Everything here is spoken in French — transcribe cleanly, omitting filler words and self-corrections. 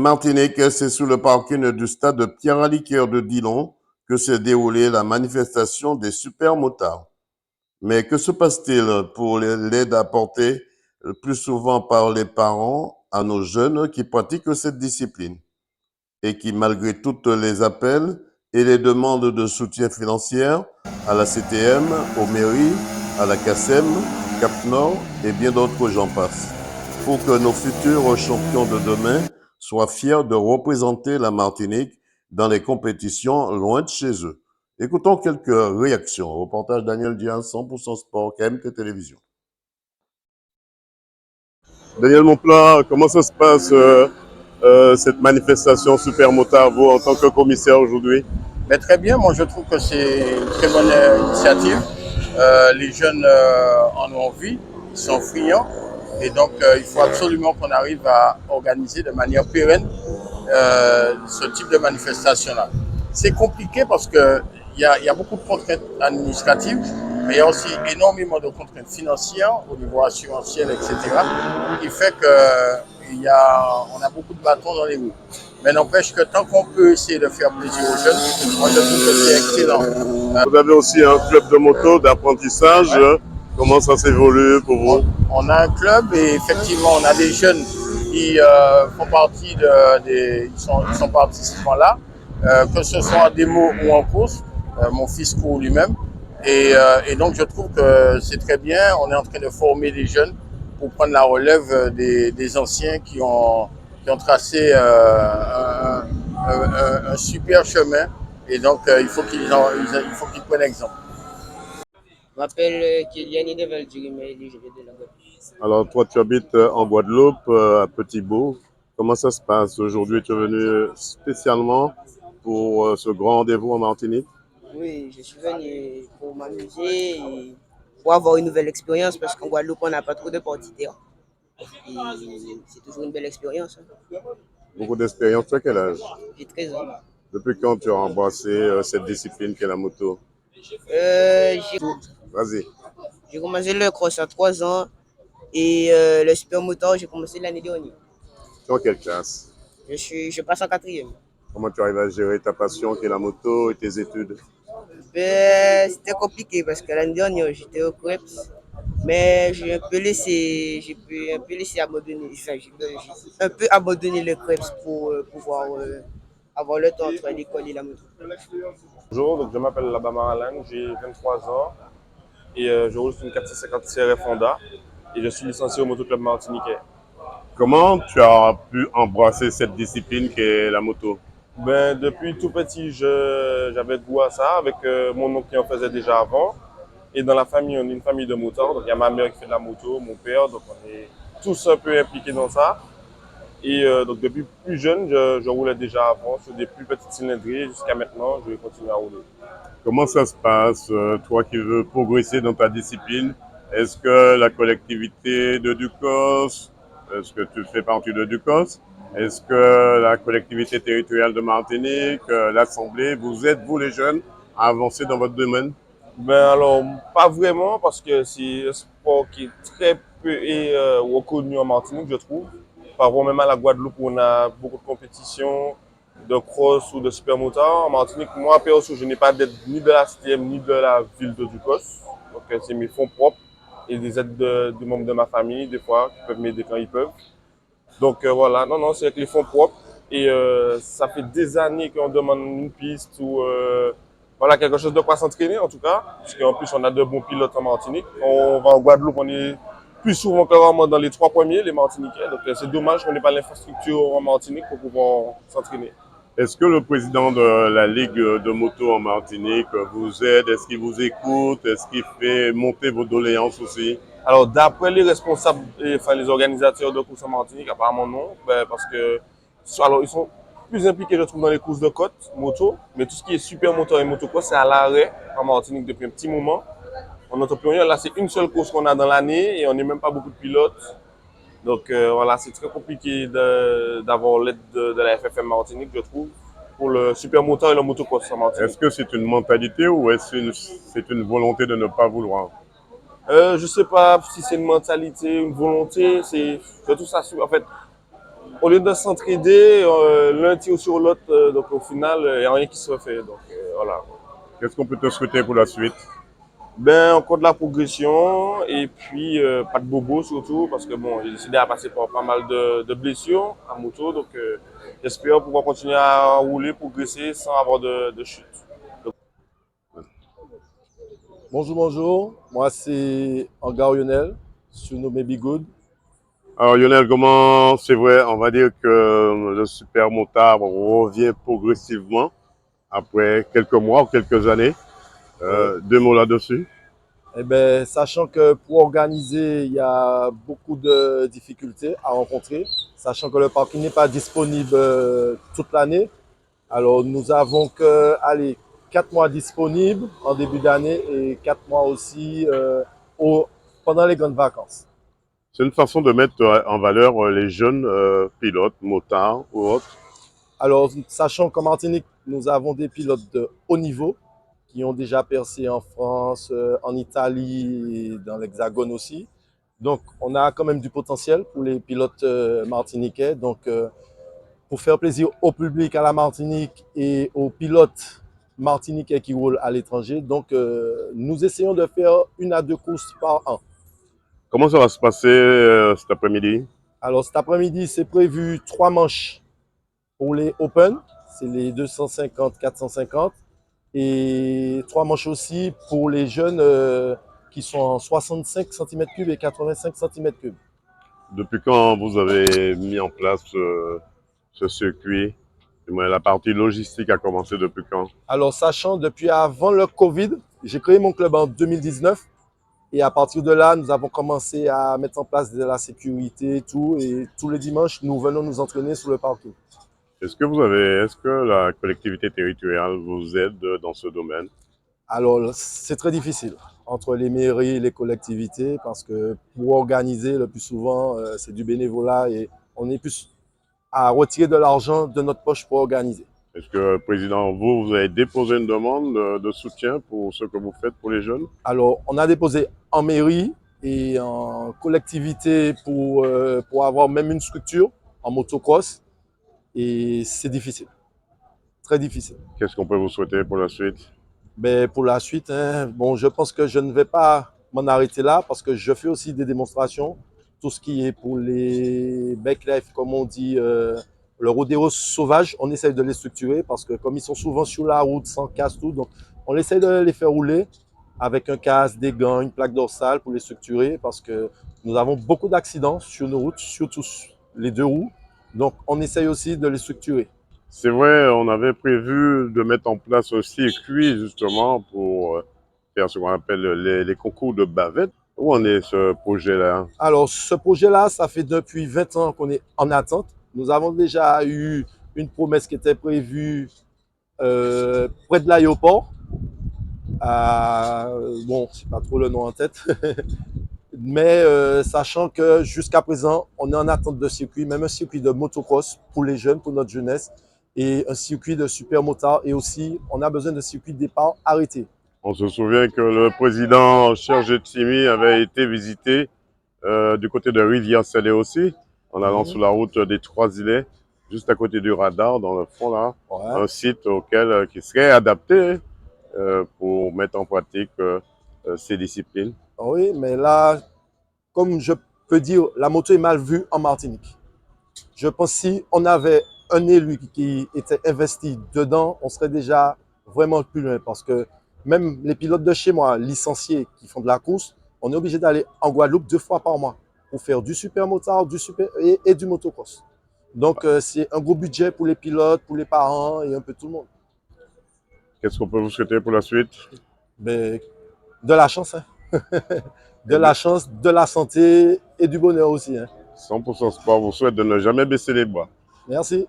Martinique, c'est sous le parking du stade Pierre-Aliquer de Dillon que s'est déroulée la manifestation des super motards. Mais que se passe-t-il pour l'aide apportée le plus souvent par les parents à nos jeunes qui pratiquent cette discipline et qui, malgré tous les appels et les demandes de soutien financier à la CTM, aux mairies, à la CACEM, Cap Nord et bien d'autres, j'en passe, pour que nos futurs champions de demain soient fiers de représenter la Martinique dans les compétitions loin de chez eux. Écoutons quelques réactions. Reportage Daniel Dian, 100% Sport, KMT Télévision. Daniel Montplat, comment ça se passe cette manifestation Super Motard, vous, en tant que commissaire aujourd'hui? Mais très bien, moi je trouve que c'est une très bonne initiative. Les jeunes en ont envie, ils sont friands. Et donc il faut absolument qu'on arrive à organiser de manière pérenne ce type de manifestation-là. C'est compliqué parce qu'il y a beaucoup de contraintes administratives, mais il y a aussi énormément de contraintes financières au niveau assurantiel, etc., qui fait qu'on a beaucoup de bâtons dans les roues. Mais n'empêche que tant qu'on peut essayer de faire plaisir aux jeunes, moi je trouve que c'est excellent. Vous avez aussi un club de moto d'apprentissage. Ouais. Comment ça s'évolue pour vous? On a un club et effectivement on a des jeunes qui font partie ils sont participants là, que ce soit en démo ou en course. Mon fils court lui-même. Et donc je trouve que c'est très bien. On est en train de former des jeunes pour prendre la relève des anciens qui ont tracé un super chemin. Et donc il faut qu'ils prennent exemple. Je m'appelle Kylian Ideval mais je vais de la Guadeloupe. Alors toi, tu habites en Guadeloupe, à Petit-Bourg. Comment ça se passe aujourd'hui? Tu es venu spécialement pour ce grand rendez-vous en Martinique? Oui, je suis venu pour m'amuser et pour avoir une nouvelle expérience parce qu'en Guadeloupe, on n'a pas trop de parties terre. Et c'est toujours une belle expérience. Beaucoup d'expérience. Tu as quel âge? J'ai 13 ans. Depuis quand tu as embrassé cette discipline qu'est la moto? Vas-y. J'ai commencé le cross à 3 ans et le super moteur, j'ai commencé l'année dernière. Tu es en quelle classe? Je passe en quatrième. Comment tu arrives à gérer ta passion qui est la moto et tes études? C'était compliqué parce que l'année dernière, j'étais au CREPS, mais j'ai un peu laissé abandonner, enfin, j'ai un peu abandonné le CREPS pour pouvoir avoir le temps entre l'école et la moto. Bonjour, donc je m'appelle Labama Alan, j'ai 23 ans et je roule sur une 450 CRF Honda et je suis licencié au Motoclub Martiniquais. Comment tu as pu embrasser cette discipline qui est la moto? Ben, depuis tout petit, j'avais goût à ça avec mon oncle qui en faisait déjà avant. Et dans la famille, on est une famille de motards. Donc il y a ma mère qui fait de la moto, mon père, donc on est tous un peu impliqués dans ça. Et donc depuis plus jeune, je roulais déjà avant sur des plus petites cylindrées. Jusqu'à maintenant, je vais continuer à rouler. Comment ça se passe, toi qui veux progresser dans ta discipline? Est-ce que la collectivité de Ducos, est-ce que tu fais partie de Ducos? Est-ce que la collectivité territoriale de Martinique, l'Assemblée, vous êtes, vous les jeunes, à avancer dans votre domaine? Ben alors, pas vraiment, parce que c'est un sport qui est très peu reconnu en Martinique, je trouve. Par rapport même à la Guadeloupe où on a beaucoup de compétitions de cross ou de supermotard. En Martinique, moi, perso, je n'ai pas d'aide ni de la CTM ni de la ville de Ducos. Donc, c'est mes fonds propres et des aides des membres de ma famille, des fois, qui peuvent m'aider quand ils peuvent. Donc, voilà, non, c'est avec les fonds propres. Et ça fait des années qu'on demande une piste ou voilà, quelque chose de quoi s'entraîner en tout cas. Parce qu'en plus, on a de bons pilotes en Martinique. On va en Guadeloupe, on est plus souvent que rarement dans les 3 premiers, les Martiniquais. Donc, c'est dommage qu'on n'ait pas l'infrastructure en Martinique pour pouvoir s'entraîner. Est-ce que le président de la Ligue de moto en Martinique vous aide? Est-ce qu'il vous écoute? Est-ce qu'il fait monter vos doléances aussi? Alors, d'après les responsables, enfin les organisateurs de courses en Martinique, apparemment non, ben, parce que alors, ils sont plus impliqués, je trouve, dans les courses de côte, moto, mais tout ce qui est super moto et motocross, c'est à l'arrêt en Martinique depuis un petit moment. On n'entend plus rien. Là, c'est une seule course qu'on a dans l'année et on n'est même pas beaucoup de pilotes. Donc voilà, c'est très compliqué d'avoir l'aide de la FFM Martinique, je trouve, pour le super moteur et le motocross en Martinique. Est-ce que c'est une mentalité ou est-ce c'est une volonté de ne pas vouloir? Je sais pas si c'est une mentalité, une volonté, c'est tout ça. En fait, au lieu de s'entraider, l'un tire sur l'autre, donc au final, il n'y a rien qui se fait. Donc voilà. Qu'est-ce qu'on peut te souhaiter pour la suite? Ben, encore de la progression et puis pas de bobo surtout parce que bon, j'ai décidé à passer par pas mal de blessures à moto, donc j'espère pouvoir continuer à rouler, progresser sans avoir de chute. Bonjour, bonjour. Moi, c'est Angar Lionel, surnommé Be Good. Alors Lionel, comment c'est vrai, on va dire que le super motard revient progressivement après quelques mois ou quelques années. Ouais. Deux mots là-dessus. Eh ben, sachant que pour organiser, il y a beaucoup de difficultés à rencontrer, sachant que le parking n'est pas disponible toute l'année. Alors, nous avons que, allez, 4 mois disponibles en début d'année et 4 mois aussi pendant les grandes vacances. C'est une façon de mettre en valeur les jeunes pilotes, motards ou autres. Alors, sachant qu'en Martinique, nous avons des pilotes de haut niveau qui ont déjà percé en France, en Italie et dans l'Hexagone aussi. Donc, on a quand même du potentiel pour les pilotes martiniquais. Donc, pour faire plaisir au public à la Martinique et aux pilotes martiniquais qui roulent à l'étranger, donc nous essayons de faire 1 à 2 courses par an. Comment ça va se passer cet après-midi? Alors, cet après-midi, c'est prévu 3 manches pour les Open, c'est les 250, 450. Et 3 manches aussi pour les jeunes qui sont en 65 cm3 et 85 cm3. Depuis quand vous avez mis en place ce circuit? La partie logistique a commencé depuis quand? Alors, sachant depuis avant le Covid, j'ai créé mon club en 2019. Et à partir de là, nous avons commencé à mettre en place de la sécurité et tout. Et tous les dimanches, nous venons nous entraîner sur le parking. Est-ce que la collectivité territoriale vous aide dans ce domaine? Alors, c'est très difficile entre les mairies et les collectivités parce que pour organiser, le plus souvent, c'est du bénévolat et on est plus à retirer de l'argent de notre poche pour organiser. Est-ce que, Président, vous avez déposé une demande de soutien pour ce que vous faites pour les jeunes? Alors, on a déposé en mairie et en collectivité pour avoir même une structure en motocross et c'est difficile, très difficile. Qu'est-ce qu'on peut vous souhaiter pour la suite? Mais pour la suite, hein, bon, je pense que je ne vais pas m'en arrêter là parce que je fais aussi des démonstrations. Tout ce qui est pour les backlife, comme on dit, le rodéo sauvage, on essaye de les structurer parce que comme ils sont souvent sur la route sans casque, tout, donc on essaye de les faire rouler avec un casque, des gants, une plaque dorsale pour les structurer parce que nous avons beaucoup d'accidents sur nos routes, surtout les 2 roues. Donc on essaye aussi de les structurer. C'est vrai, on avait prévu de mettre en place un circuit justement pour faire ce qu'on appelle les concours de bavette. Où en est ce projet-là? Alors, ce projet-là, ça fait depuis 20 ans qu'on est en attente. Nous avons déjà eu une promesse qui était prévue près de l'aéroport. Bon, je n'ai pas trop le nom en tête. Mais sachant que jusqu'à présent, on est en attente de circuit, même un circuit de motocross pour les jeunes, pour notre jeunesse, et un circuit de super motard. Et aussi, on a besoin de circuit de départ arrêté. On se souvient que le président Serge Tsimi avait été visité du côté de Rivière-Salée aussi, en allant sur la route des Trois-Îlets, juste à côté du radar, dans le fond là, Ouais. un site qui serait adapté pour mettre en pratique ces disciplines. Oui, mais là, comme je peux dire, la moto est mal vue en Martinique. Je pense que si on avait un élu qui était investi dedans, on serait déjà vraiment plus loin parce que même les pilotes de chez moi, licenciés qui font de la course, on est obligé d'aller en Guadeloupe 2 fois par mois pour faire du super motard et du motocross. Donc, c'est un gros budget pour les pilotes, pour les parents et un peu tout le monde. Qu'est-ce qu'on peut vous souhaiter pour la suite? Mais de la chance, hein. De la chance, de la santé et du bonheur aussi, hein. 100% Sport vous souhaite de ne jamais baisser les bras. Merci.